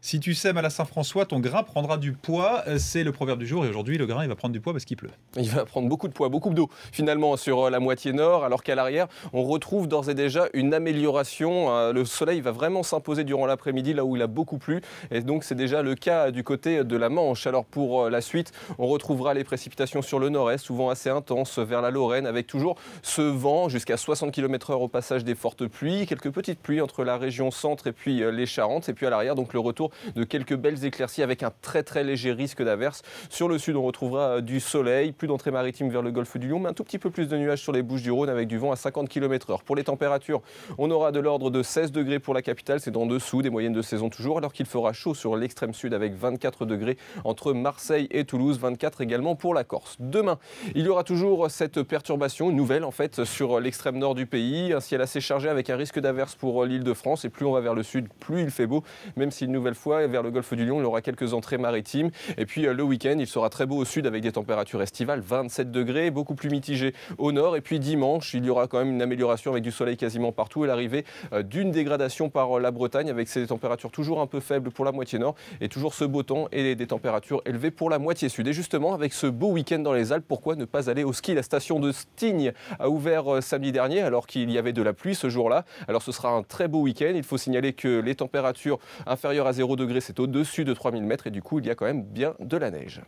Si tu sèmes à la Saint-François, ton grain prendra du poids. C'est le proverbe du jour. Et aujourd'hui, le grain, il va prendre du poids parce qu'il pleut. Il va prendre beaucoup de poids, beaucoup d'eau finalement sur la moitié nord, alors qu'à l'arrière, on retrouve d'ores et déjà une amélioration. Le soleil va vraiment s'imposer durant l'après-midi, là où il a beaucoup plu. Et donc c'est déjà le cas du côté de la Manche. Alors pour la suite, on retrouvera les précipitations sur le nord-est, souvent assez intenses vers la Lorraine, avec toujours ce vent jusqu'à 60 km/h au passage des fortes pluies. Quelques petites pluies entre la région centre et puis les Charentes. Et puis à l'arrière, donc le retour de quelques belles éclaircies avec un très léger risque d'averse. Sur le sud, on retrouvera du soleil, plus d'entrée maritime vers le golfe du Lion, mais un tout petit peu plus de nuages sur les Bouches-du-Rhône avec du vent à 50 km/h. Pour les températures, on aura de l'ordre de 16 degrés pour la capitale, c'est en dessous des moyennes de saison toujours, alors qu'il fera chaud sur l'extrême sud avec 24 degrés entre Marseille et Toulouse, 24 également pour la Corse. Demain, il y aura toujours cette perturbation, nouvelle en fait, sur l'extrême nord du pays, un ciel assez chargé avec un risque d'averse pour l'Île-de-France, et plus on va vers le sud, plus il fait beau, même si une nouvelle fois, vers le golfe du Lion, il y aura quelques entrées maritimes. Et puis le week-end, il sera très beau au sud avec des températures estivales, 27 degrés, beaucoup plus mitigé au nord. Et puis dimanche, il y aura quand même une amélioration avec du soleil quasiment partout et l'arrivée d'une dégradation par la Bretagne avec ces températures toujours un peu faibles pour la moitié nord et toujours ce beau temps et des températures élevées pour la moitié sud. Et justement, avec ce beau week-end dans les Alpes, pourquoi ne pas aller au ski? La station de Stigne a ouvert samedi dernier alors qu'il y avait de la pluie ce jour-là. Alors ce sera un très beau week-end. Il faut signaler que les températures inférieures à 0 degré, c'est au-dessus de 3000 mètres et du coup, il y a quand même bien de la neige.